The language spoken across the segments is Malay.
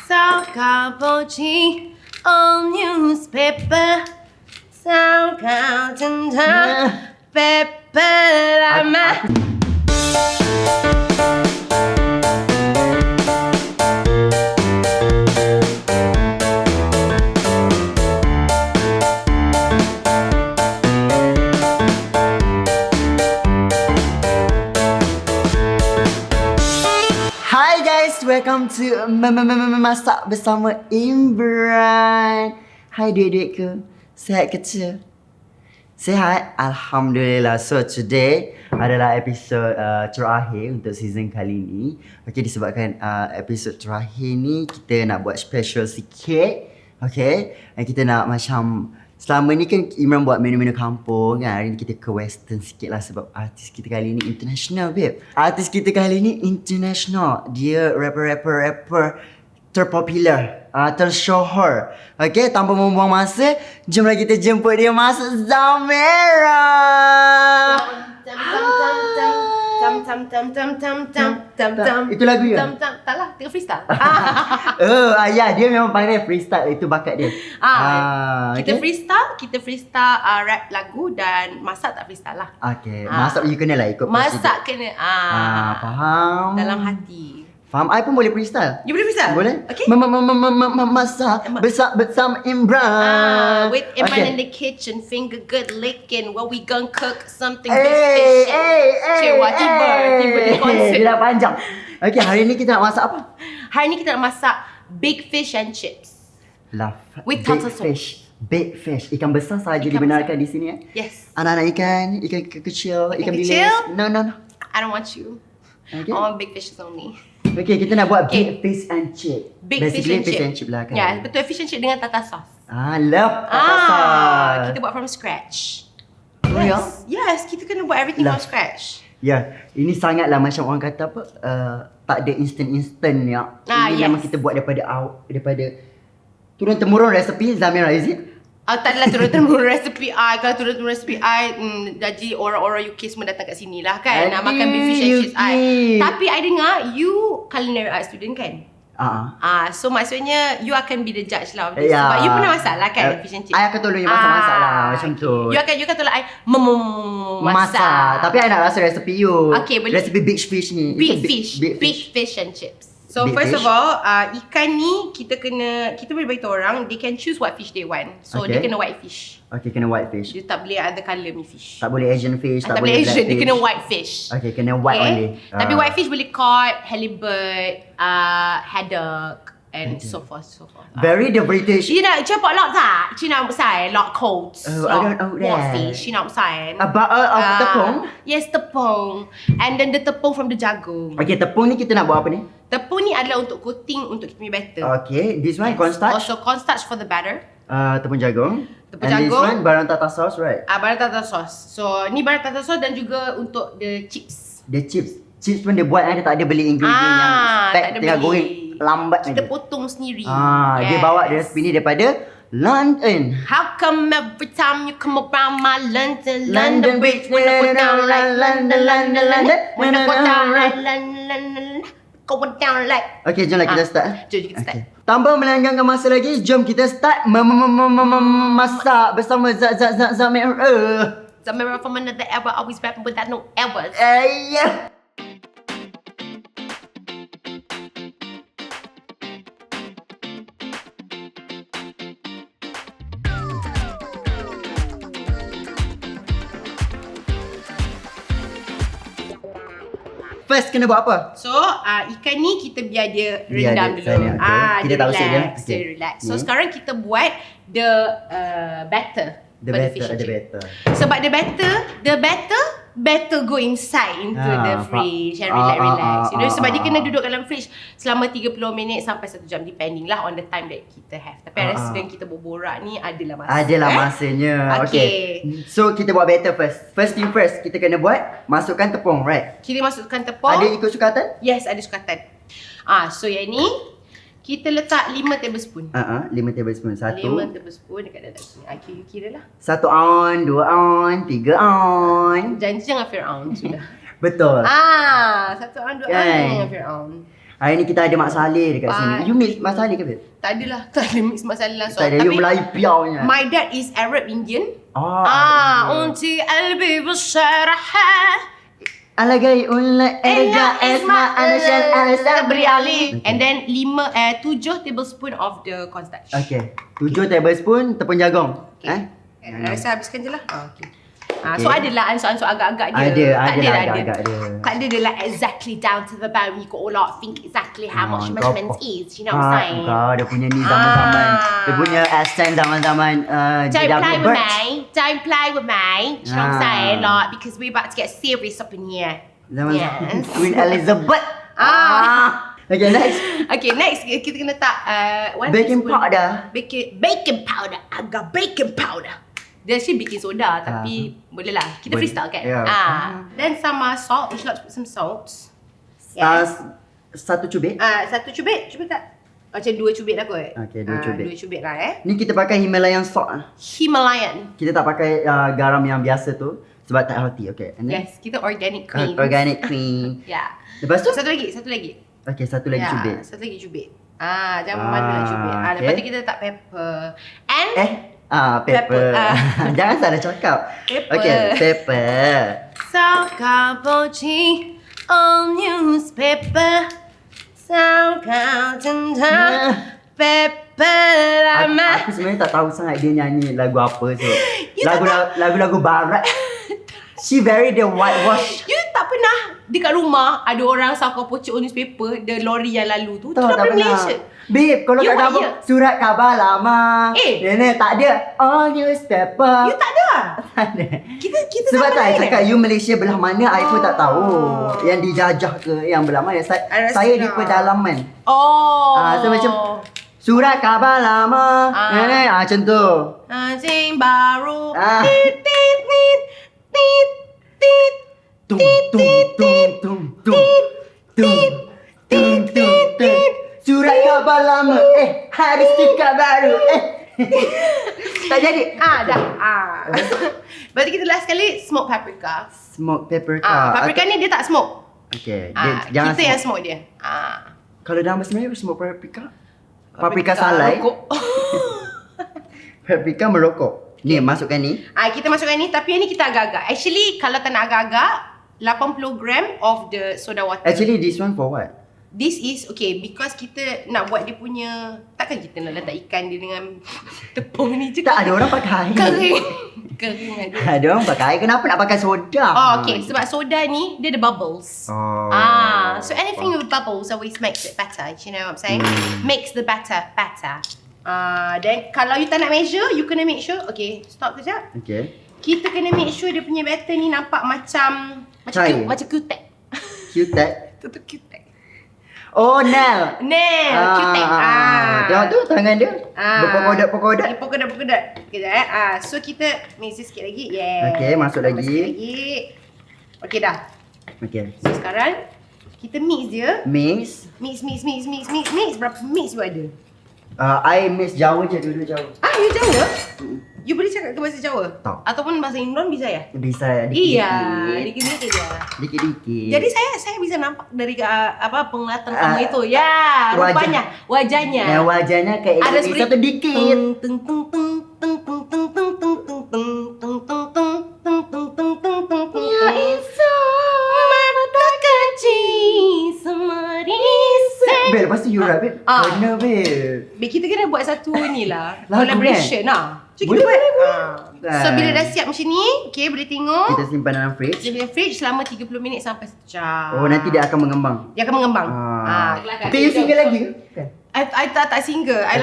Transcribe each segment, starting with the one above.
Sauka Pochi on newspaper. Sauka Tenta Pepper Lama. Hi guys, welcome to Masak Bersama Imran. Hai duit-duitku, sihat kecil? Sihat? Alhamdulillah. So today adalah episod terakhir untuk season kali ni. Okay, disebabkan episod terakhir ni kita nak buat special sikit. Okay, dan kita nak macam selama ni kan Imran buat menu-menu kampung kan. Hari ni kita ke western sikit lah sebab artis kita kali ni international babe. Artis kita kali ni international. Dia rapper terpopular, tersyuhur. Okay, tanpa membuang masa, jomlah kita jemput dia masuk Zamira. Itu lagu ya? Tak lah, tengah freestyle. Ya, dia memang pandai freestyle. Itu bakat dia. Kita freestyle rap lagu dan masak tak freestyle lah. Okay, masak you kena lah ikut Masak kena faham. dalam hati. Faham? I pun boleh freestyle. You boleh freestyle? Boleh? Okay. Masak bersama Imran. With Imran Okay. in the kitchen, finger good licking. What we gonna cook? Something big fish. Tiba di konsert. Bila panjang. Okay, hari ni kita nak masak apa? Hari ni kita nak masak big fish and chips. With big tartar sauce. fish. Big fish. Ikan besar sahaja Ikan dibenarkan di sini ya? Yes. Anak-anak ikan kecil, ikan bilis. kecil? No. I don't want you. Okay. I want big fishes only. Okay, kita nak buat Okay. big fish and chip. Big Basically, fish and chip lah kan. Ya, betul, fish and chip dengan tartar sauce. Love tartar sauce. Kita buat from scratch. Oh, ya? Yes, kita kena buat everything from scratch. Ya, ini sangatlah macam orang kata apa, tak ada instant ya. Ini memang kita buat daripada turun-temurun resepi Zamira, is it? Tak adalah turun-temurun resepi I. Kalau turun-temurun resepi I, jadi orang-orang UK semua datang kat sini lah kan. Nak makan beef fish and chips I. Tapi I dengar you culinary art student kan? So maksudnya you akan be the judge lah of this. Sebab you pernah masak lah kan fish and chips. I akan tolong you masak lah macam tu. You akan tolong I masak. Tapi I nak rasa resepi you. Okay, boleh. Resepi big fish ni. Big fish and chips. So Big first fish. of all, ikan ni kita boleh beritahu orang they can choose what fish they want. So dia Okay. kena white fish. Okay, kena white fish. Dia tak boleh other colour ni fish. Tak boleh Asian fish, Tak tak boleh boleh black Asian, dia fish. kena white fish. Okay, kena white only. Tapi white fish boleh cod, halibut, haddock and so forth. Very the British. Chị nào chơi bỏ lọt giả, chị nào xài lọt cold, I don't know that. fish, chị nào xài About of tepung. Yes, tepung. And then the tepung from the jagung. Okay, tepung ni kita nak buat apa ni? Tepung ni adalah untuk coating untuk kita punya batter. Okay, this one cornstarch. Also cornstarch for the batter. Tepung jagung. Tepung And this jagung. one barang tartar sauce, right? Barang tartar sauce. So ni barang tartar sauce dan juga untuk the chips. The chips. Chips pun dia buat dia tak ada beli ingredient yang tak stack ada tengah beli. goreng lambat Kita aja. potong sendiri. Dia bawa dia resipi ni daripada London. How come every time you come around my London London Bridge, Bridge, when I go down like London, when I go down like London, go down like. Okay, jomlah kita start. Jom kita start. Okay. Tanpa melengahkan masa lagi, jom kita start masak bersama Zamira. Zamira from another era, always rapping without no errors. Yeah. First kena buat apa? So, ikan ni kita biar dia Biar rendam dia dulu. sana, okay. Kita dia tak usik dia. relax, dia Okay. relax. So, Hmm. sekarang kita buat the batter. The for batter, fish and the chip. batter. Sebab the batter go inside into the fridge and relax. You know, sebab dia kena duduk dalam fridge selama 30 minit sampai 1 jam depending lah on the time that kita have. Tapi resident kita berborak ni adalah masa. Adalah masanya. Okay. So kita buat batter first. First thing first, kita kena buat masukkan tepung, right? Kita masukkan tepung. Ada ikut sukatan? Yes, ada sukatan. So yang ni kita letak 5 tablespoon. 5 tablespoon. 5 1 tablespoon dekat dalam sini. You kira lah. 1 on, 2 on, 3 on. Janji jangan Fir'aun sudah. Betul. 1 on 2 on Kan? jangan Fir'aun. Hari ni kita ada Mak Saleh dekat sini. You mix Mak Saleh ke, babe? Tak adalah. Tak ada mix Mak Saleh langsung. Tak ada, you Melayu piaunya. My dad is Arab Indian. Unti albi besyaraha. Alagai ulat erga esma anashal Sabri Ali. And then 7 tablespoon of the cornstarch. Okay. 7 tablespoon tepung jagung. Okay. Saya habiskan je lah. Okay. So adalah ansur-ansur agak-agak dia. Ada agak-agak dia. Tak ada dia like exactly down to the bone. You got all out think exactly how much measurement is. You know what I'm saying? Kau dia punya ni zaman-zaman. Dia punya accent zaman-zaman. Don't play with me. Don't play with me. You know what I'm saying? Like, because we're about to get serious up in here. Zaman Queen Elizabeth. Okay, next kita kena tak baking powder. Baking powder. Agak baking powder. Dia actually baking soda tapi boleh lah. Kita freestyle kan? Then some salt. Would you like to put some salt? Satu cubit. Satu cubit. Cubit tak? Macam 2 cubit lah kot. Okay, 2 cubit. 2 cubit lah Ni kita pakai Himalayan salt. Himalayan. Kita tak pakai garam yang biasa tu. Sebab tak healthy, okay. Yes, kita organic queen. Organic queen. Ya. Lepas tu? Satu lagi. Okay, satu lagi cubit. Satu lagi cubit. Jangan malu lah cubit. Lepas tu kita letak pepper. And pepper. Jangan salah cakap. Pepper. Okay, pepper. Sauka poci on newspaper. Sauka tentang pepper lama. Aku sebenarnya tak tahu sangat dia nyanyi lagu apa tu. Lagu-lagu barat. She very the whitewash. You tak pernah dekat rumah ada orang sauka poci on newspaper, the lorry yang lalu tu. Tak daripada pernah. Malaysia. Babe, kalau You kat kamu surat khabar lama. Nenek tak ada. All newspaper. You tak ada. Tak ada. Kita sebab sama tak lain. cakap you Malaysia belah mana, I pun tak tahu. Yang dijajah ke yang belah mana. Saya di pedalaman. So macam surat khabar lama. Nenek macam tu. Anjing baru. Tit tit tit tit tit. Tum tum tum tum tum tum tum tum. Surat khabar lama. Hari stiker baru. Tak jadi. Dah. Berarti kita last kali smoke paprika. Smoke paprika. Paprika ni dia tak smoke. Okay. Jangan kita yang smoke dia. Kalau dalam bahasa Melayu smoke paprika. Paprika salai. Paprika merokok. Ni masukkan ni. Kita masukkan ni tapi yang ni kita agak-agak. Actually kalau tak nak agak-agak 80 gram of the soda water. Actually this one for what? This is okay because kita nak buat dia punya, takkan kita nak letak ikan dia dengan tepung ni je. Tak, ada orang pakai. Kering ada. Ada orang pakai. Kenapa nak pakai soda? Okay. Sebab soda ni dia ada bubbles. So anything with bubbles always makes it better. You know what I'm saying? Makes the batter better. Then kalau you tak nak measure, you kena make sure. Okay, stop kejap. Okay. Kita kena make sure dia punya batter ni nampak macam Q-tech. Q-tech? Itu Q-tech. Oh, nail. Q-tech. Tengok tu tangan dia. Berpokodat-pokodat. Pokodat. Kejap. So kita mix sikit lagi. Yeah. Okay, masuk lagi. Okay dah. Okay. So sekarang kita mix dia. Mix. Berapa mix you ada? I mix Jawa je, dulu Jawa. You Jawa? You boleh cakap ke bahasa Jawa? Tak. Ataupun bahasa Indon bisa ya? Bisa, dikit-dikit je. Dikit-dikit. Jadi saya bisa nampak dari penglihatan kamu itu. Ya, rupanya, wajahnya. Wajahnya kayak ada Indonesia tu dikit. Ya insan mata kecil semerisa. Bel, lepas tu you rap, Bel. Kena, Bel. Kita kena buat satu ni lah. Lagu Collaboration lah. Boleh. So bila dah siap macam ni, okay, boleh tengok. Kita simpan dalam fridge. Dalam fridge selama 30 minit sampai 1 jam. Oh, nanti dia akan mengembang. Dia akan mengembang. Tapi you single lagi ke? I tak single. I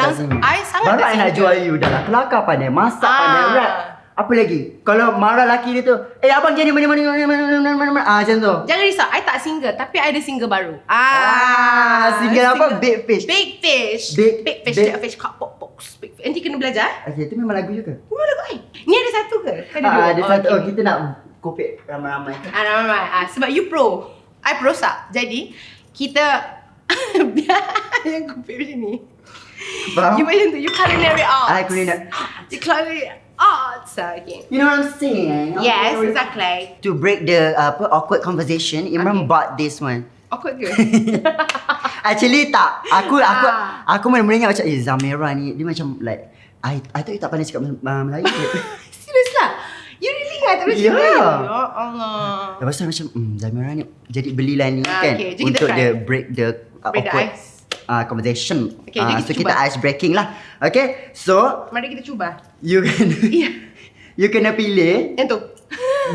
sangat baru tak I nak single. jual you dah lah. Kelakar pandai, masak pandai, rap. Apa lagi? Kalau marah lelaki dia tu, abang jadi mana macam tu. Jangan risau, I tak single tapi I ada single baru. Single apa? Big Fish. Big Fish. Big Fish cut box. Big Fish. Nanti kena belajar. Okay, itu memang lagu je ke? Memang lagu I. Ni ada satu ke? Ada satu. Oh, kita nak kopek ramai-ramai. Ramai-ramai. Sebab you pro. I pro sah. Jadi kita biar yang kopek macam ni. Faham? You macam tu. You culinary arts. I culinary. You culinary arts. Okay. You know what I'm saying? Yes, exactly. To break the awkward conversation, Imran bought this one. Awkward ke? Actually tak. Aku mula-mula ingat macam Zamira ni dia macam like I thought you tak pandai cakap Melayu. Serius lah. You really ingat tak boleh cakap Melayu? Ya Allah. Lepas tu macam Zamira ni jadi belilah ni kan okay, jom kita untuk try. dia break the Break the awkward ice. conversation. Okay, jom So kita kita cuba. ice breaking lah. Okay, so Mari kita cuba. you can Ya. you kena pilih Yang tu.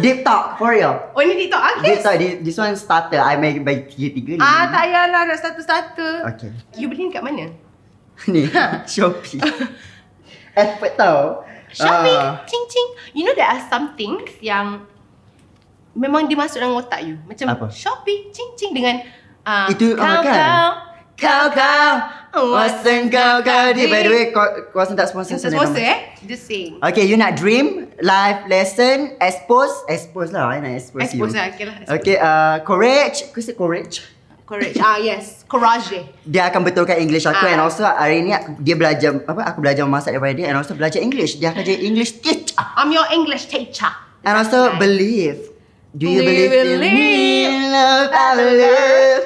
deep talk for real. Oh ni TikTok. Okay. Deep talk, this one starter. I make by 3 ni. Tak payahlah nak starter. Okay. You beli dekat mana? Ni Shopee. Effort tau. Shopee. Cing cing. You know there are some things yang memang dia masuk dalam otak you. Macam Apa? Shopee cing cing dengan Itu kau Wasen kau di. By the way, kau tak sponsor Sponsor Just saying. Okay, you nak dream, life lesson, expose lah. I nak expose you. Expose lah. Okay lah. Okay, courage. Aku say courage. Courage. Yes. Courage. Dia akan betulkan English aku and also hari ni dia belajar aku belajar memasak daripada dia and also belajar English. Dia akan jadi English teacher. I'm your English teacher. And also believe. Do you Do you believe in me? believe? Love, I love.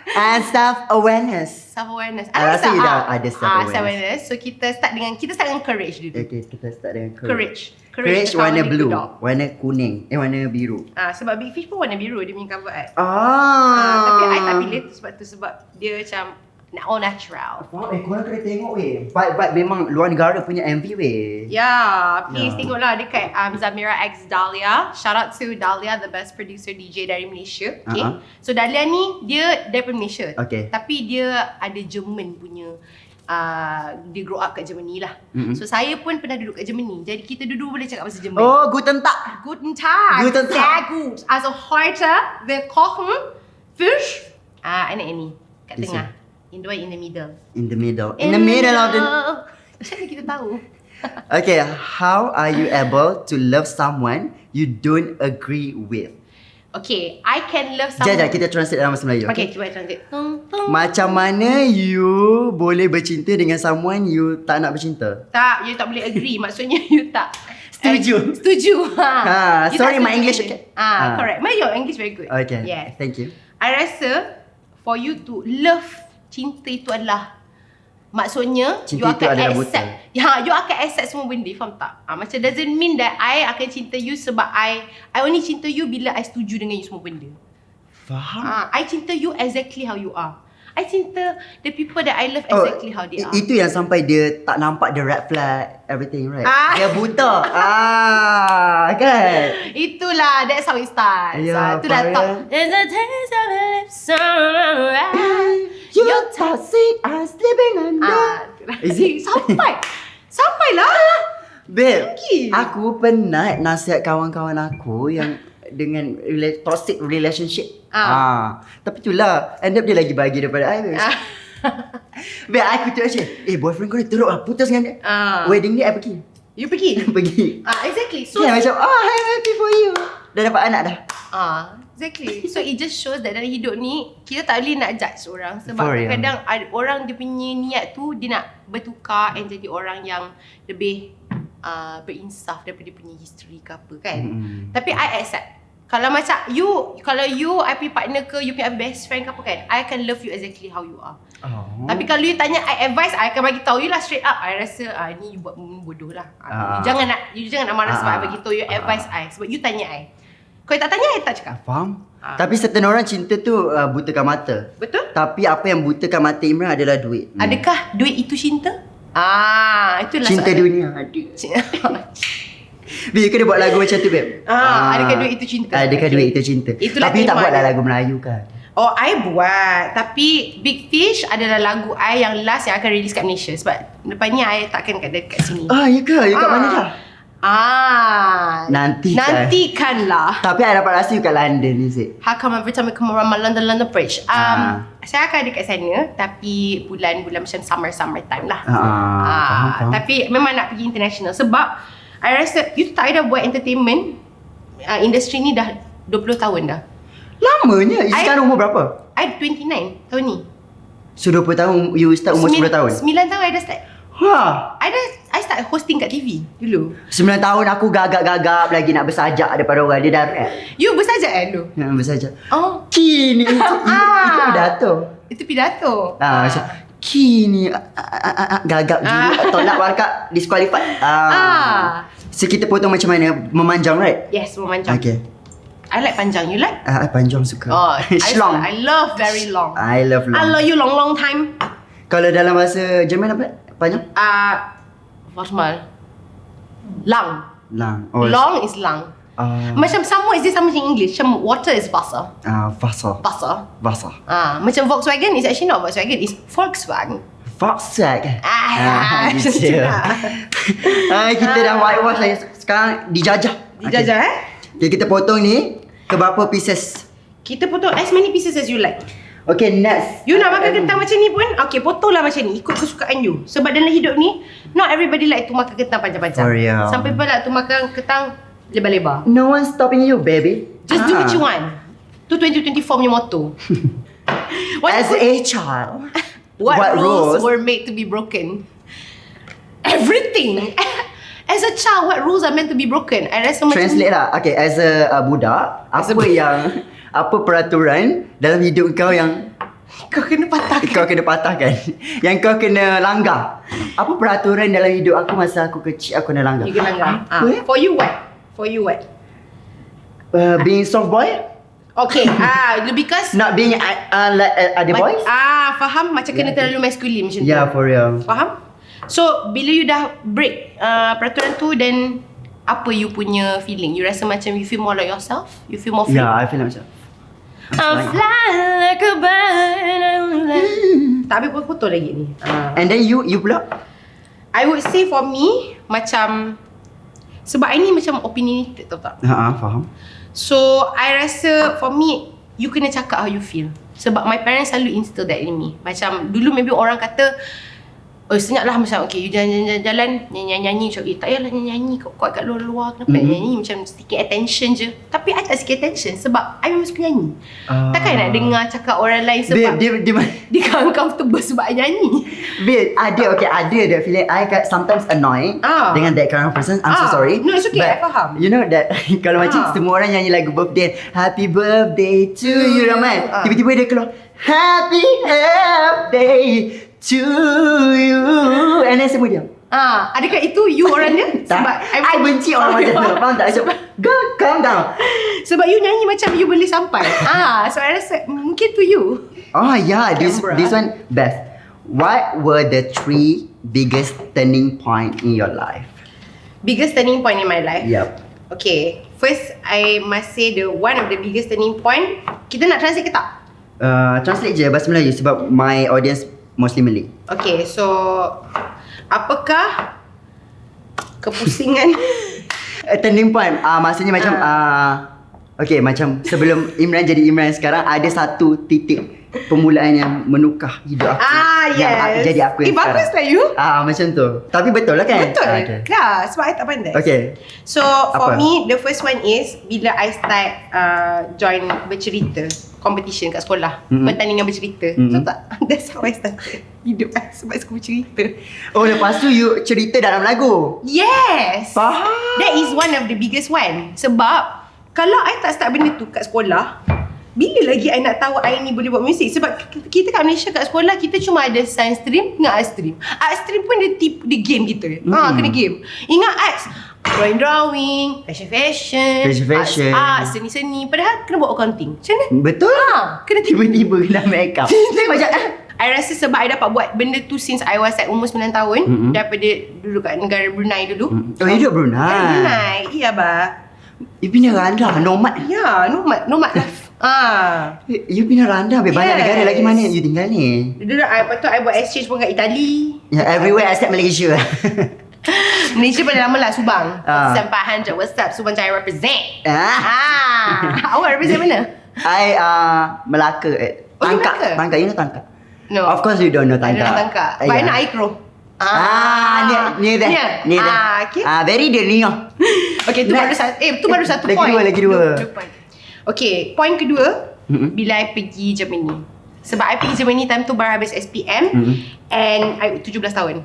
And self-awareness. Self-awareness. I rasa you dah ada self-awareness. Self-awareness. So kita start dengan courage dulu. Okay, kita start dengan Courage. Courage the warna Cowardly blue, Dog. warna kuning, warna biru. Sebab Big Fish pun warna biru dia punya cover art. Ah. Tapi I tak pilih tu sebab dia macam all natural. Korang kena tengok weh. But memang luar negara punya MV weh. Please tengoklah dekat Zamira X Dahlia. Shout out to Dahlia, the best producer DJ dari Malaysia. Okay. So Dahlia ni dia daripada Malaysia. Okay. Tapi dia ada Jerman punya. Dia grow up kat Germany lah. So saya pun pernah duduk kat Germany. Jadi kita duduk boleh cakap bahasa Jerman. Oh, guten Tag. Guten Tag. Guten Tag. Sehr gut. Also heute wir kochen Fisch. Ini kat This tengah. In the middle. In the middle. In the middle of the... Macam mana kita tahu? Okay, how are you able to love someone you don't agree with? Okay, I can love someone. Sekejap, kita translate dalam bahasa Melayu. Okay, cuba translate. Macam mana you boleh bercinta dengan someone you tak nak bercinta? Tak, you tak boleh agree. Maksudnya you tak Setuju. Setuju. You Sorry, tak my setuju. English okay. Correct. Your English very good. Okay, Yes. thank you. I rasa for you to love, cinta itu adalah maksudnya Cinta you itu akan adalah accept. You akan accept semua benda, faham tak? Macam doesn't mean that I akan cinta you sebab I only cinta you bila I setuju dengan you semua benda. Faham? I cinta you exactly how you are. I cinta the people that I love exactly how they are. Itu yang sampai dia tak nampak the red flag, everything, right? Dia buta. Kan? Itulah, that's how it starts. Ya, Itulah Farah. top. There's a taste of your lips alright. Your toxic, I'm sleeping under. Is it? Sampailah. Babe, Thank you. aku penat nasihat kawan-kawan aku yang dengan toxic relationship. Tapi itulah, end up dia lagi bagi daripada I. Babe, aku tu macam, boyfriend kau ni teruk lah, putus dengan dia. Wedding ni I pergi. You pergi? Pergi. Exactly. So Dia macam, I'm happy for you. Dah dapat anak dah. exactly. So it just shows that dalam hidup ni kita tak boleh nak judge orang sebab For real. kadang orang dia punya niat tu dia nak bertukar and jadi orang yang lebih berinsaf daripada dia punya history ke apa kan. Tapi I accept. Kalau macam kalau you I punya partner ke, you punya best friend ke apa kan, I akan love you exactly how you are. Tapi kalau you tanya I advice, I akan bagi tahu you lah straight up. I rasa ni you buat bodoh lah. You jangan nak marah sebab I bagi tahu you advice I sebab you tanya I. Kalau tak tanya I tak cakap. Faham? Tapi certain orang cinta tu butakan mata. Betul? Tapi apa yang butakan mata Imran adalah duit. Adakah duit itu cinta? Itulah Cinta soalan. dunia ada. Babe, you kena buat lagu macam tu, babe. Adakah duit itu cinta? Adakah duit itu cinta? Itulah Tapi you tak tema buatlah dia. lagu Melayu kan? Oh, I buat. Tapi Big Fish adalah lagu I yang last yang akan release kat Malaysia. Sebab depan ni I takkan dekat sini. Ya ke? You kat mana dah? Nantikanlah. Tapi I dapat rasa you kat London ni, Zik. How come every time I come around my London Bridge? Saya akan ada kat sana. Tapi bulan-bulan macam summer time lah. Faham. Tapi memang nak pergi international. Sebab I rasa you tak ada buat entertainment industri ni dah 20 tahun dah. Lamanya? Sekarang umur berapa? I 29 tahun ni. So 20 tahun, you start umur 10 tahun? 9 tahun I dah start. I start hosting kat TV dulu. 9 tahun aku gagap-gagap lagi nak bersajak daripada orang. Dia dah rap. You bersajak kan dulu? Nak bersajak. Oh. Kini itu pidato. Itu pidato. Macam kini gagap juga tolak warga disqualified. So kita potong macam mana? Memanjang, right? Yes, memanjang. Okay. I like panjang. You like? Panjang suka. Long. I love very long. I love long. I love you long time. Kalau dalam bahasa Jerman apa? Panjang? Was mal. Lang. Lang. Long is lang. Macam sama is sama macam English. Macam water is Wasser. Wasser. Wasser. Macam Volkswagen is actually not Volkswagen, it's Volkswagen. Volkswagen. Gitu. Kita dah whitewash lah. Sekarang dijajah. Dijajah Okay, kita potong ni ke berapa pieces? Kita potong as many pieces as you like. Okay, next. You nak makan kentang macam ni pun, okay, potonglah macam ni, ikut kesukaan you. Sebab dalam hidup ni, not everybody like to makan kentang panjang-panjang. Some people like to makan kentang lebar-lebar. No one stopping you, baby. Just do what you want. Tu 2024 punya motto. As a child, what rules were made to be broken? Everything. As a child, what rules are meant to be broken? I rasa macam translate lah. Okay, as a budak, apa peraturan dalam hidup kau yang kau kena patahkan? Yang kau kena langgar. Apa peraturan dalam hidup aku masa aku kecil aku kena langgar? You kena langgar. For you what? Being soft boy? Okay, because not being like other boys? Faham? Macam kena terlalu masculine macam tu. Yeah, for real. Faham? So, bila you dah break peraturan tu, then apa you punya feeling? You rasa macam you feel more like yourself? You feel more free? Yeah, I feel like myself. I'm flying like a bird. Tak habis potong lagi ni. And then you pula? I would say for me, macam sebab I ni macam opinionated, tahu tak? Faham. So, I rasa for me, you kena cakap how you feel. Sebab my parents selalu instill that in me. Macam dulu maybe orang kata, senyap lah macam okay, you jalan nyanyi macam tak payahlah nyanyi kuat kat luar-luar, kenapa nyanyi macam seeking attention je. Tapi I tak seeking attention sebab I memang suka nyanyi. Takkan nak dengar cakap orang lain sebab dia uncomfortable sebab I nyanyi. Babe, ada that feeling. I sometimes annoyed dengan that kind of person. I'm so sorry. No, it's okay, I faham. You know that kalau macam semua orang nyanyi lagu birthday, happy birthday to you, Rahman, tiba-tiba dia keluar happy birthday to you, and then semua diam. Adakah itu you orang dia? Sebab I benci orang macam tu. Faham tak? Go, calm down. Sebab you nyanyi macam you boleh sampai. So I rasa mungkin tu you. This one best. What were the 3 biggest turning point in your life? Biggest turning point in my life? Yep. Okay, first I must say one of the biggest turning point. Kita nak translate ke tak? Translate je bahasa Melayu sebab my audience mostly Malay. Okay, so apakah kepusingan? Turning point, maksudnya macam okay, macam sebelum Imran jadi Imran sekarang, ada satu titik permulaan yang menukar hidup aku. Yang jadi aku yang sekarang. Bagus lah you. Macam tu. Tapi betul lah kan? Betul. Okay. Sebab I tak pandai. Okay. So for me, the first one is bila I start join bercerita competition kat sekolah, pertandingan bercerita. So tak, that's how I started hidup I, sebab suka bercerita. Lepas tu you cerita dalam lagu? Yes. Faham. That is one of the biggest one. Sebab kalau I tak start benda tu kat sekolah, bila lagi I nak tahu I ni boleh buat muzik? Sebab kita kat Malaysia kat sekolah, kita cuma ada science stream dengan art stream. Art stream pun dia game kita. Kena game. Ingat arts, drawing, fashion, art, seni-seni. Padahal kena buat accounting. Macam mana? Betul. Kena tiba-tiba kena make up. Macam I rasa sebab I dapat buat benda tu since I was like umur 9 tahun. Daripada dulu kat negara Brunei dulu. You duduk Brunei? Brunei, iya bah. You pindah randa, nomad. Ya, nomad life. You pindah randa, banyak negara lagi mana you tinggal ni? Dulu lepas tu I buat exchange pun kat Itali. Everywhere except Malaysia. Malaysia paling lama lah, Subang. 500, what's up? Subang Jaya represent. Awak represent mana? I Melaka. Tangkak, you know Tangkak? No. Of course you don't know Tangkak. I don't know Tangkak. But I know Aikro. Near there. Okay. Very near. Okay, tu baru satu point. Lagi dua. Okay, point kedua, bila I pergi Germany. Sebab I pergi Germany time tu baru habis SPM, and I 17 tahun.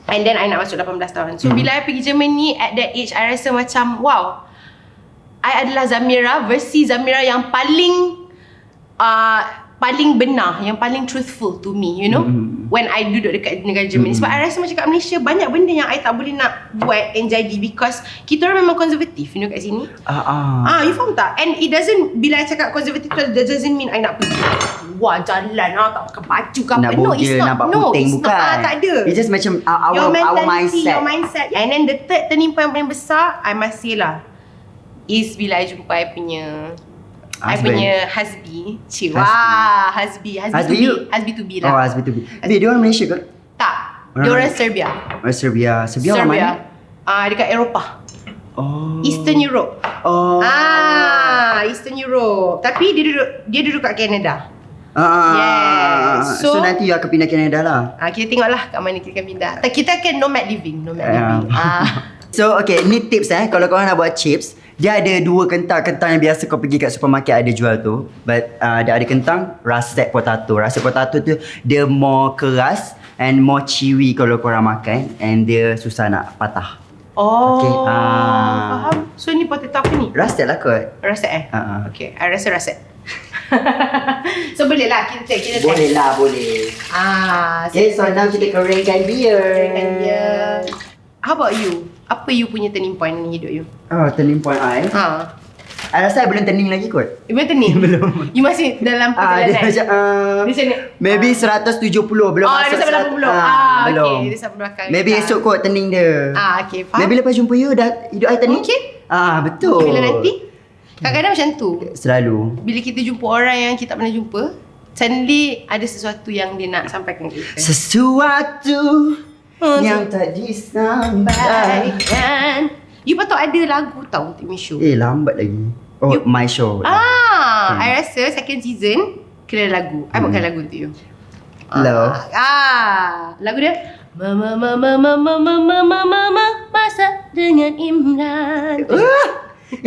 And then I nak masuk 18 tahun. So bila I pergi Germany at that age, I rasa macam wow, I adalah Zamira versi Zamira yang paling paling benar, yang paling truthful to me, you know, when I duduk dekat negara Germany. Sebab I rasa macam kat Malaysia banyak benda yang I tak boleh nak buat and jadi because kita orang memang konservatif, you know, kat sini. You faham tak? And it doesn't, bila I cakap konservatif, that doesn't mean I nak pergi wah jalan tak pakai baju ke apa. Nak bogel, nampak puting, bukan. Tak ada. It's just macam your our mentality, mindset. your mindset. And then the third turning point paling besar, I must say lah, is bila I jumpa I punya husband. Husband to be lah. Husband to be. Dia orang Malaysia ke? Tak. Dia orang Serbia. Serbia orang mana? Dekat Eropah. Eastern Europe. Eastern Europe. Tapi dia duduk kat Canada. Yes. So nanti you akan pindah Canada lah. Kita tengoklah kat mana kita akan pindah. Kita akan nomad living. So okay, ni tips kalau korang nak buat chips, dia ada dua kentang yang biasa kau pergi kat supermarket ada jual tu. But dia ada kentang russet potato. Russet potato tu dia more keras and more chewy kalau korang makan, and dia susah nak patah. Faham. So ni potato apa ni? Russet lah kot. Russet Okay, I rasa russet. So boleh lah kita test. Boleh lah, boleh. Okay, so now kita keringkan beer. How about you? Apa you punya turning point dalam hidup you? Turning point I? I rasa I belum turning lagi kot. You belum turning? Belum. You masih dalam perjalanan? Maybe 170 belum masuk 180. belum. Okay, dia sampai belakang. Maybe esok kot turning dia. Okay, faham. Maybe lepas jumpa you hidup I turning. Mungkin. Betul. Bila nanti? Kadang-kadang macam tu. Selalu. Bila kita jumpa orang yang kita tak pernah jumpa, suddenly ada sesuatu yang dia nak sampaikan ke kita. Sesuatu yang tak disampaikan. You patut ada lagu tau untuk My Show. Lambat lagi. My Show. I rasa second season kena lagu. I buatkan lagu untuk you. Love. Lagu dia Mama masak dengan Imran.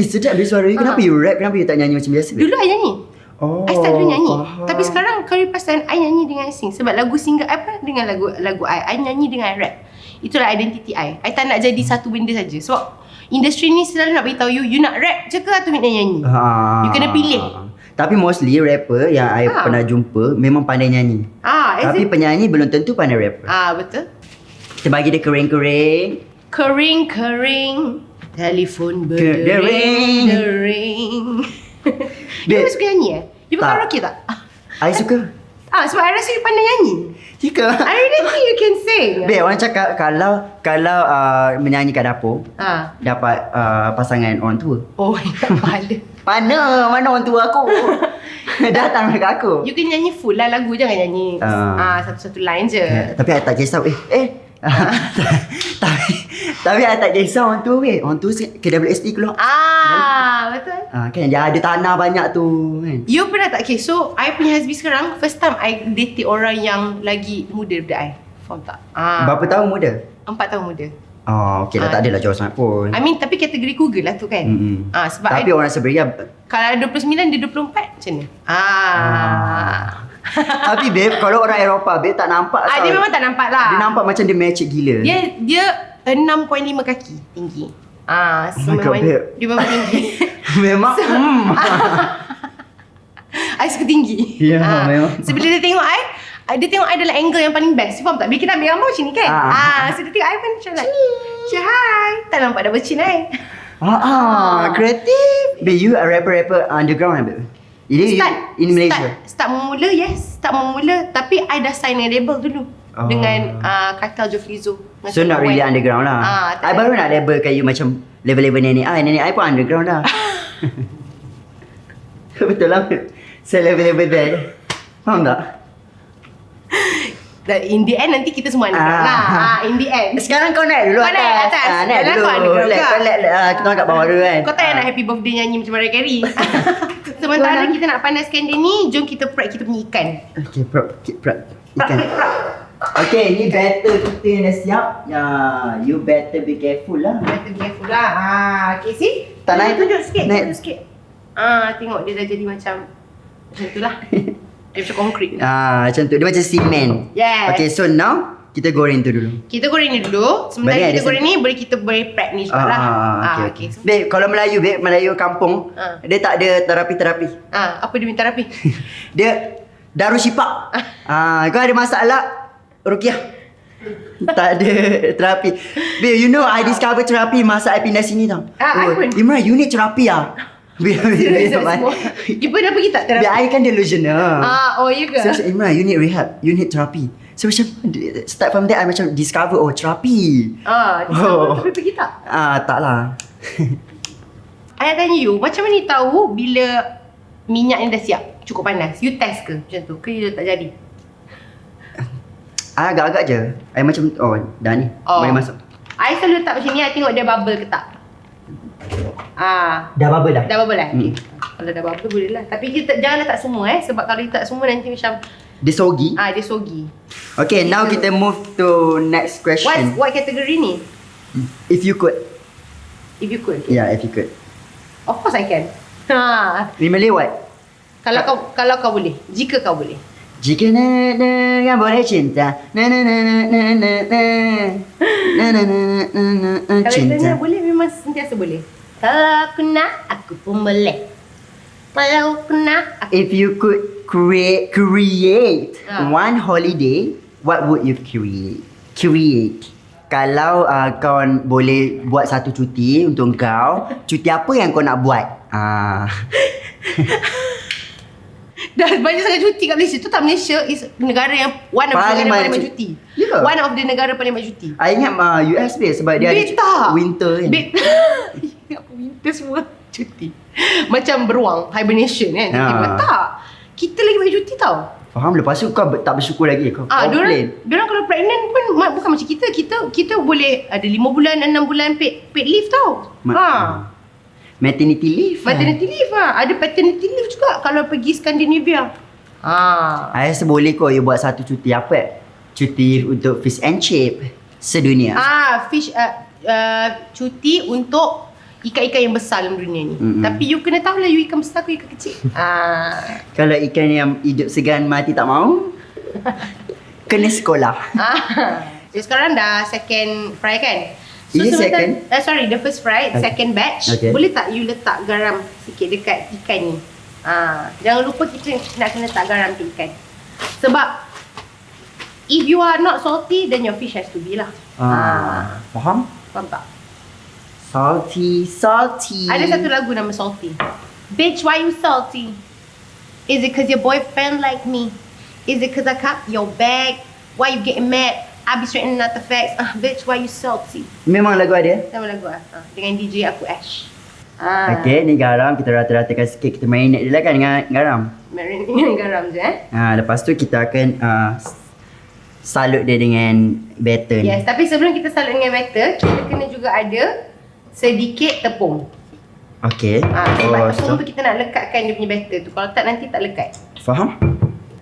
Sedap dia suara you. Kenapa you rap? Kenapa you tak nyanyi macam biasa? Dulu I nyanyi. I start dulu nyanyi. Faham. Tapi sekarang kalau you perasan, I nyanyi dengan sing. Sebab lagu single I pernah dengan lagu I nyanyi dengan rap. Itulah identiti I tak nak jadi satu benda saja. Sebab industri ni selalu nak beritahu you nak rap je ke atau nak nyanyi. You kena pilih. Tapi mostly rapper yang I pernah jumpa memang pandai nyanyi. Tapi penyanyi belum tentu pandai rapper. Betul. Kita bagi dia kering-kering. Kering-kering, telefon berdering. You suka nyanyi You karaoke tak? I suka. Sebab I rasa you pandai nyanyi. Jika I really think you can sing. Babe, orang cakap kalau menyanyi kat dapur dapat pasangan orang tua. Mana orang tua aku datang dekat aku. You can nyanyi full lah lagu, jangan nyanyi satu-satu line je. Tapi I tak kisah tapi I tak kisah orang tua orang tua KWST keluar. Betul. Kan dia ada tanah banyak tu kan. You pernah tak? Okay, so I punya husband sekarang first time I date orang yang lagi muda daripada I. Faham tak? Berapa tahun muda? 4 tahun muda. Okay dah tak adalah jauh sangat pun. I mean tapi kategori cougar lah tu kan. Sebab tapi orang Seberia kalau 29 dia 24 macam mana? Tapi babe, kalau orang Eropah babe tak nampak tau. Dia memang tak nampak lah. Dia nampak macam dia matchik gila. Dia 6.5 kaki tinggi. So memang dia memang tinggi. Memang I suka tinggi. Memang. So bila dia tengok dia tengok I dalam angle yang paling best. You faham tak? Bila kita ambil gambar macam ni kan. So dia tengok I pun macam like hi. Tak nampak double chin I. Kreatif. Babe, you a rapper underground babe? In Malaysia? Start memula tapi I dah sign a label dulu dengan Kartel Jofrizo. So not really underground lah. I baru nak labelkan you macam level-level nenek I pun underground lah. Betul lah. Saya level-level there. Faham tak? In the end nanti kita semua underground lah. In the end. Sekarang kau naik dulu atas. Naik dulu. Kita kat bawah dulu kan. Kau tak nak happy birthday nyanyi macam Mariah Carey. Sementara kita nak panaskan dia ni, jom kita prep kita punya ikan. Okay, prep ikan. Okay, ni batter kita yang dah siap. You better be careful lah. Okay, see? Tak naik. Tunjuk sikit. Tengok dia dah jadi macam tu lah. Dia macam konkret. Macam tu. Dia macam semen. Yes. Okay, so now kita goreng tu dulu. Kita goreng ni dulu. Sementara kita goreng ni kita boleh prep ni juga lah. Okay. Babe, kalau Melayu kampung, dia tak ada terapi-terapi. Apa dia minta terapi? Dia Darushifa. Kau ada masalah Rukiah? Tak ada terapi. Babe, you know I discover terapi masa I pindah sini tau. I pun. Imran, you need terapi lah. You pernah pergi tak terapi? I kan delusional. Oh ya ke? So Imran, you need rehab, you need terapi. So macam start from there I macam discover terapi. Tapi pergi tak? Tak lah. I nak tanya you, macam mana you tahu bila minyak ni dah siap, cukup panas? You test ke macam tu? Ke you tak jadi? Agak-agak je. I macam dah ni. Boleh masuk. I selalu letak macam ni, I tengok dia bubble ke tak. Dah bubble dah? Dah bubble dah? Kalau dah bubble boleh lah. Tapi kita jangan letak semua sebab kalau letak semua nanti macam dia soggy? Dia soggy. Okay, now kita move to next question. What category ni? If you could. If you could? Yeah, if you could. Of course I can. In Malay what? Kalau kau boleh. Jika kau boleh. Jika dengan boleh cinta. Kalau kita boleh memang sentiasa boleh. Kalau aku nak, aku pun boleh. Kalau aku nak, if you could create one holiday, what would you create? Kalau kau boleh buat satu cuti untuk kau, cuti apa yang kau nak buat? Dah banyak sangat cuti kat Malaysia. Tu tak, Malaysia is negara yang one of the negara paling banyak cuti. Yeah. One of the negara paling banyak cuti. I ingat US base sebab dia ada winter kan. Winter semua cuti. Macam beruang, hibernation kan. Tiba-tiba tak. Kita lagi banyak cuti tau. Faham, lepas tu kau tak bersyukur lagi. Kau complain. Diorang kalau pregnant pun bukan macam kita. Kita boleh ada 5 bulan, 6 bulan paid leave tau. Maternity leave. Ada paternity leave juga kalau pergi Scandinavia. I rasa boleh kot you buat satu cuti apa? Cuti untuk fish and chip sedunia. Cuti untuk ikan-ikan yang besar dalam dunia ni. Tapi you kena tahu lah you ikan besar ke ikan kecil. Kalau ikan yang hidup segan mati tak mau, kena sekolah. So sekarang dah second fry kan? So second? The first fry, second batch. Boleh tak you letak garam sikit dekat ikan ni? Jangan lupa kita nak kena letak garam dekat ikan. Sebab if you are not salty, then your fish has to be lah. Faham? Faham tak? Salty. Ada satu lagu nama Salty. Bitch, why you salty? Is it cause your boyfriend like me? Is it cause I cop your bag? Why you getting mad? I be straightening out the facts. Bitch, why you salty? Memang lagu ada? Sama lagu dengan DJ aku Ash. Okay, ni garam. Kita rata-ratakan sikit. Kita marinate dia lah kan dengan garam. Marinate dengan garam je lepas tu kita akan salut dia dengan batter ni. Yes, tapi sebelum kita salut dengan batter, kita kena juga ada sedikit tepung. Okay. Sebab tepung tu kita nak lekatkan dia punya batter tu. Kalau tak nanti tak lekat. Faham?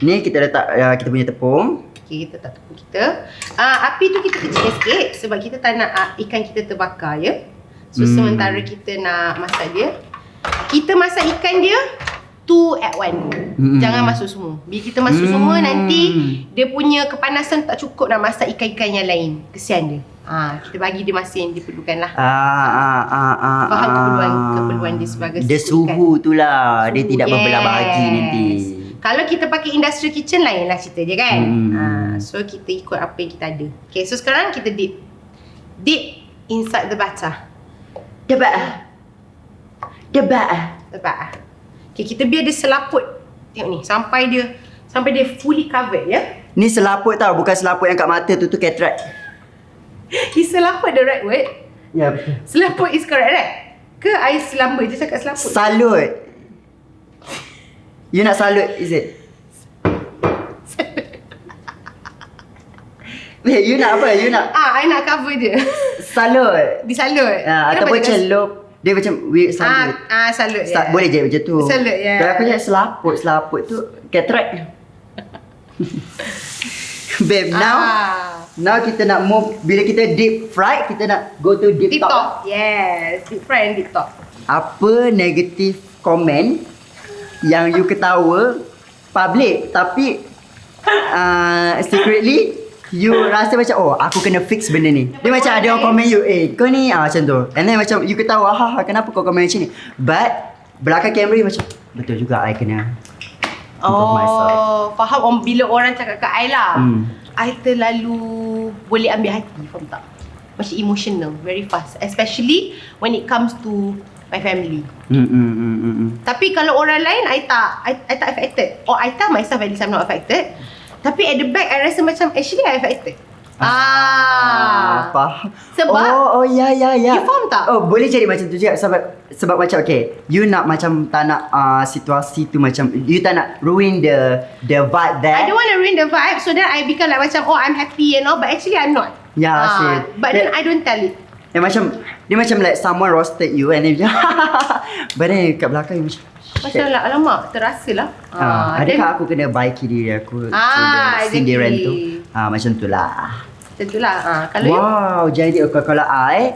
Ni kita letak kita punya tepung. Okay, kita letak tepung kita. Api tu kita kecil sikit sebab kita tak nak ikan kita terbakar ya. So sementara kita nak masak dia, kita masak ikan dia 2 at 1. Jangan masuk semua. Bila kita masuk semua nanti dia punya kepanasan tak cukup nak masak ikan-ikan yang lain. Kesian dia. Kita bagi dia masa yang diperlukan lah. Faham keperluan dia sebagai dia suhu tu lah. Dia tidak berbelah bagi nanti. Kalau kita pakai industrial kitchen lain lah cerita dia kan. So kita ikut apa yang kita ada. Okay, so sekarang kita dip inside the butter. The butter. Okay, kita biar dia selaput. Tengok ni, sampai dia fully covered ya. Ni selaput tau, bukan selaput yang kat mata tu cataract. Is selaput the right word? Ya, betul. Selaput is correct right? Ke I selamba je cakap selaput? Salut. You nak salut, is it? You nak apa? You nak? I nak cover dia. Salut. Disalut. Ataupun celup. Dia macam weird salut. Salut ya. Boleh je macam tu. Salut ya. Kalau aku cakap selaput tu cataract. Babe, now kita nak move. Bila kita deep fry, kita nak go to deep top. Yes, deep fry and deep top. Apa negative comment yang you ketawa public tapi secretly you rasa macam aku kena fix benda ni. Dia macam ada orang komen you, kau ni macam tu. And then macam you ketawa, kenapa kau komen macam ni? But belakang kamera macam betul juga I kena improve myself. Faham bila orang cakap kat I lah. I terlalu boleh ambil hati, faham tak? Macam emotional, very fast. Especially when it comes to my family. Tapi kalau orang lain, I tak affected. Or I tell myself at least I'm not affected. Tapi at the back, I rasa macam actually I affected. Faham. Sebab ya. you faham tak? Oh, boleh jadi macam tu juga sebab macam okay, you nak macam tak nak situasi tu macam you tak nak ruin the vibe there. I don't want to ruin the vibe, so then I become like macam I'm happy and all, but actually I'm not. But then I don't tell it. Dia macam like someone roasted you and then but then kat belakang you macam lah, alamak, terasa lah. Adakah aku kena baiki diri aku sindiran tu? Macam tu lah. Macam tu lah. Kalau jadi kalau I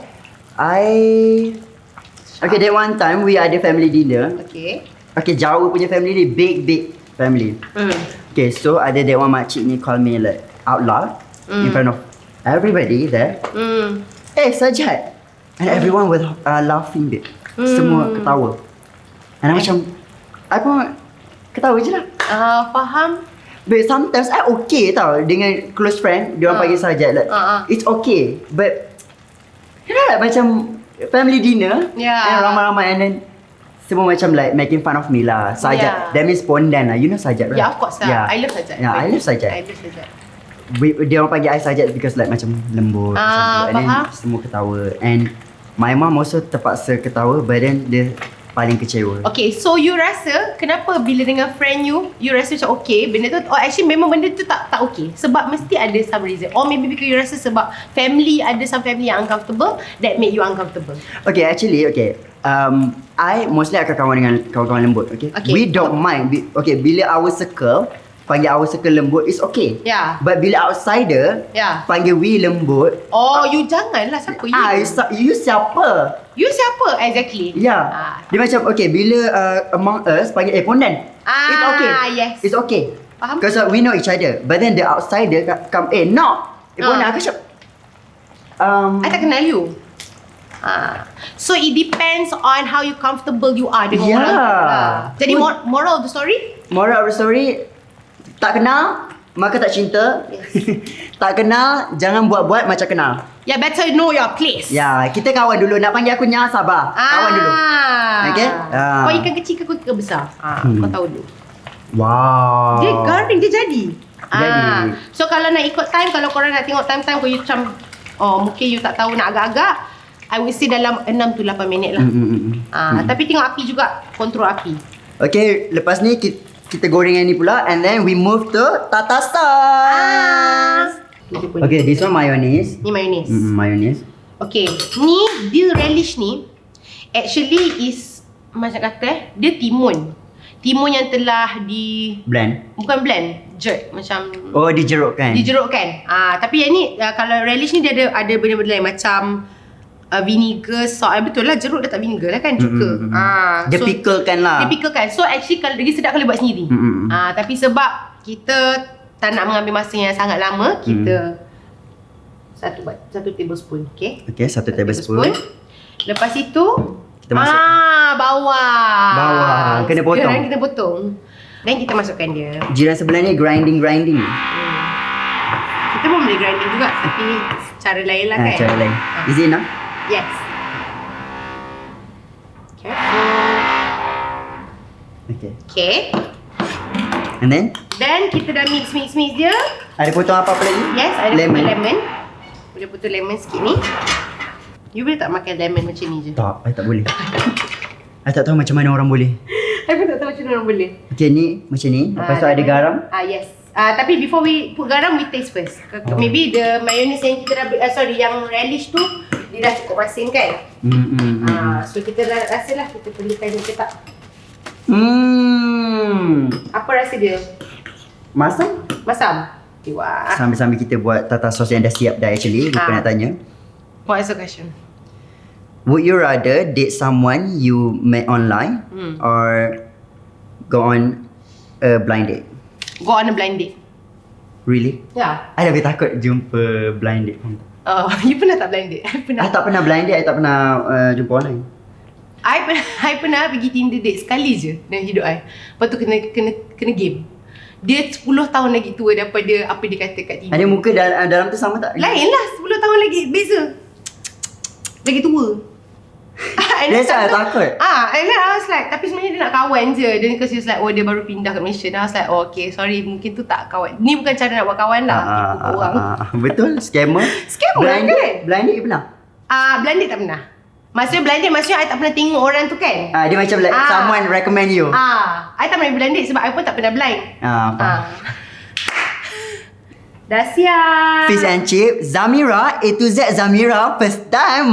okay, that one time we ada family dinner. Okay, jauh punya family ni, big family. Okay, so ada that one makcik ni call me like out loud in front of everybody there. Sajat. And everyone was laughing bit. Semua ketawa. And I pun ketawa je lah. Faham. But sometimes I okay tau dengan close friend. Diorang panggil Sajat like, it's okay. But like macam family dinner and ramai-ramai and then semua macam like making fun of me lah. Sajat, that means pondan lah. You know Sajat, right? Yeah, of course lah. I love Sajat. I love Sajat. Dia orang panggil I Sajat because like macam lembut macam tu. And then semua ketawa. And my mom also terpaksa ketawa, but then dia paling kecewa. Okay, so you rasa kenapa bila dengan friend you rasa macam okay benda tu, or actually memang benda tu tak okay? Sebab mesti ada some reason. Or maybe because you rasa sebab family, ada some family yang uncomfortable that make you uncomfortable. Okay, actually, I mostly akan kawan dengan kawan-kawan lembut. Okay, we don't mind. Okay, bila our circle panggil our circle lembut, it's okay. But bila outsider panggil we lembut, you janganlah. Siapa you? You siapa? You siapa? Exactly. Dia macam okay, bila among us panggil pondan, it's okay. Yes. It's okay. Faham? Because we know each other. But then the outsider come, no, pondan aku siapa? I tak kenal you. So it depends on how you comfortable you are dengan orang tu. Jadi moral of the story? Moral of the story, tak kenal maka tak cinta. Tak kenal jangan buat-buat macam kenal. Better know your place. Kita kawan dulu. Nak panggil aku Nya, sabar. Kawan dulu. Okay? Kau ikan kecil ke ikan besar? Kau tahu dulu. Wow. Dia garing, dia jadi. Jadi. So kalau nak ikut time, kalau korang nak tengok time kau you macam mungkin you tak tahu nak agak-agak, I would say dalam 6 to 8 minit lah. Tapi tengok api juga, kontrol api. Okay, lepas ni kita goreng yang ni pula, and then we move to tartar sauce. Okay, this one mayonnaise. Ni mayonnaise. Mayonnaise. Okay, ni dill relish ni actually is macam kata dia timun. Timun yang telah di blend. Bukan blend, jerk macam. Dijerukkan. Tapi yang ni kalau relish ni dia ada benda-benda lain macam vinegar, salt. Betul lah, jeruk dia tak vinegar lah kan juga. Dia picklekan lah. Dia picklekan. So actually kalau lagi sedap kalau buat sendiri. Tapi sebab kita tak nak mengambil masa yang sangat lama, kita satu tablespoon. Okay, 1 tablespoon. Lepas itu kita masuk bawang. Kena potong. Sekarang kita potong. Dan kita masukkan dia. Jiran sebelah ni grinding. Kita pun boleh grinding juga, tapi cara lain lah kan. Cara lain. Is it enough? Yes. Careful. Okay. And then kita dah mix dia. Ada potong apa lagi? Yes, ada lemon. Boleh potong lemon sikit ni. You boleh tak makan lemon macam ni je? Tak, I tak boleh. I tak tahu macam mana orang boleh. I pun tak tahu macam mana orang boleh. Okay, ni macam ni. Lepas tu ada garam. Yes. Tapi before we put garam, we taste first. Maybe the mayonnaise yang kita dah yang relish tu dia dah cukup masin kan? So kita dah rasa lah kita perlukan dia ke tak. Apa rasa dia? Masam? Okay, wah. Sambil-sambil kita buat tartar sauce yang dah siap dah actually. Lupa nak tanya. What is the question? Would you rather date someone you met online or go on a blind date? Go on a blind date. Really? Yeah. I lebih takut jumpa blind date. You pernah tak blind date? I tak pernah blind date, I tak pernah jumpa online. I pernah pergi Tinder date sekali je dalam hidup I. Lepas tu kena game. Dia 10 tahun lagi tua daripada apa dia kata kat Tinder. Ada muka dalam tu sama tak? Lain lah, 10 tahun lagi beza. Lagi tua. Dia takut. And then I was like, tapi sebenarnya dia nak kawan je. Then because he was like, dia baru pindah ke Malaysia. Then I was like, okay, sorry, mungkin tu tak kawan. Ni bukan cara nak buat kawan lah. Tipu orang. Betul, scammer. Scammer lah kan? Blind date pernah? Blind date tak pernah. Maksudnya blind date, maksudnya I tak pernah tengok orang tu kan. Dia macam like someone recommend you. I tak pernah blind date sebab I pun tak pernah blind. Dah siap. Fish and chip, Zamira, A to Z Zamira, first time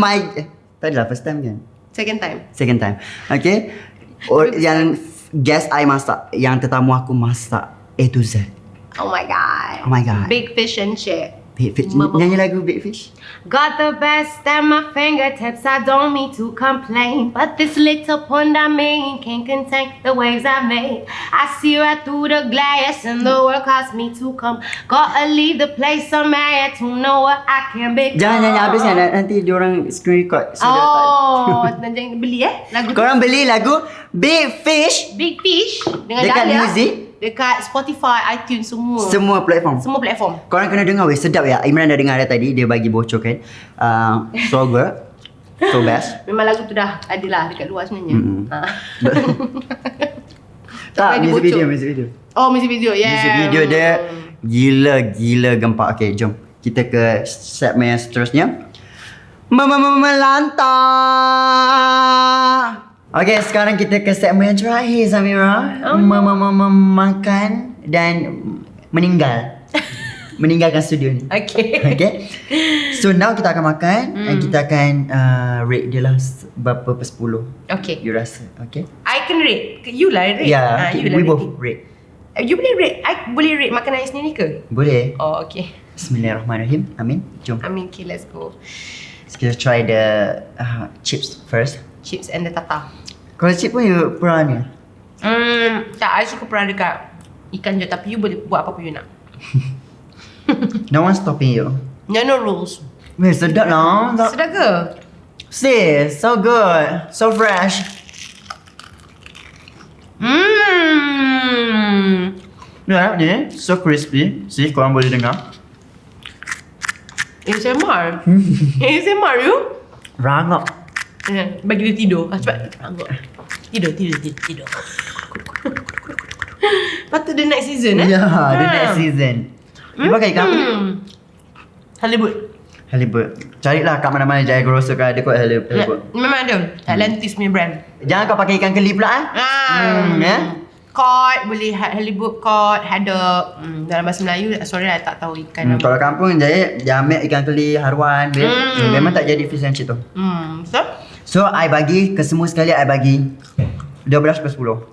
tak adalah first time kan? Second time. Okay. Yang guest I masak, yang tetamu aku masak A to Z. Oh my god. Big fish and chip. Big Fish. Nyanyi lagu Big Fish. Got the best at my fingertips, I don't mean to complain, but this little pond I made can't contain the waves I made. I see right through the glass and the world calls me to come. Gotta leave the place I'm at to know what I can become. Jangan nyanyi habis kan, nanti diorang screen record. Jangan beli lagu tu. Korang beli lagu Big Fish dengan dekat Dahlia. music, dekat Spotify, iTunes, semua platform. Korang kena dengar weh, sedap ya. Imran dah dengar dah tadi, dia bagi bocor kan. So good. So best. Memang lagu tu dah ada lah dekat luar sebenarnya. Tak, music video. Music video, yeah. Music video dia gila gempak. Okay, jom kita ke segmen yang seterusnya. Melantang. Okay, sekarang kita ke segmen yang terakhir, Zamira. Makan dan meninggalkan studio ni. Okay. So now kita akan makan dan kita akan rate dia lah berapa per 10. Okay. You rasa, okay? I can rate. You lah rate. Yeah, we both rate. You boleh rate. I boleh rate makanan I sendiri ke? Boleh. Oh, okay. Bismillahirrahmanirrahim. Amin. Jom. Amin. Okay, let's go. So, kita try the chips first. Chips and the tartar. Kalau chip pun you prawn ni? Tak, I suka prawn dekat ikan je. Tapi you boleh buat apa pun you nak. No one stopping you. No rules. Weh, sedap lah. Sedap ke? Sis, so good. So fresh. Ya, ni so crispy. See, korang boleh dengar. ASMR. ASMR you? Rangap. Bagi dia tidur. Cepat. Tidur. Lepas tu the next season Ya, the next season. Dia pakai ikan apa ni? Halibut. Carilah kat mana-mana Jaya Grocer kan ada kot halibut. Memang ada. Atlantis punya brand. Jangan kau pakai ikan keli pula Cod, boleh halibut, cod, haddock. Dalam bahasa Melayu, sorry I tak tahu ikan. Kalau kampung Jaya, dia ambil ikan keli, haruan. Memang tak jadi fish and chip tu. So, I bagi, ke semua sekali I bagi 12 per 10.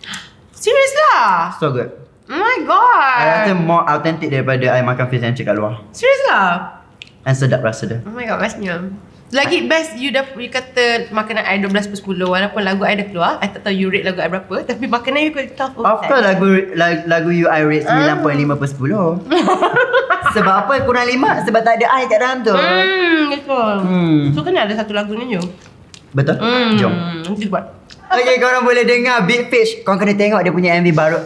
Serius lah? So good. Oh my god. I rasa more authentic daripada I makan fish and chip kat luar. Serius lah? And sedap rasa dia. Oh my god, bestnya. Lagi best you kata makanan I 12 per 10 walaupun lagu I dah keluar. I tak tahu you rate lagu I berapa, tapi makanan you kata 12 Of course lagu you I rate 9.5 per 10. Sebab apa kurang 5? Sebab tak ada I kat dalam tu. Betul. So kena ada satu lagu ni you. Betul? Jom. Nanti buat. Okay, korang boleh dengar Big Fish. Korang kena tengok dia punya MV baru.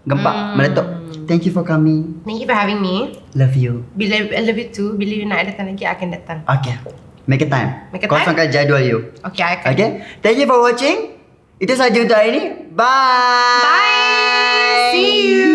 Gempak, meletup. Thank you for coming. Thank you for having me. Love you. I love you too. Bila you nak datang lagi, I akan datang. Okay. Make a time. Kosongkan jadual you. Okay, I akan. Okay. Thank you for watching. Itu saja untuk hari ini. Bye. Bye. See you.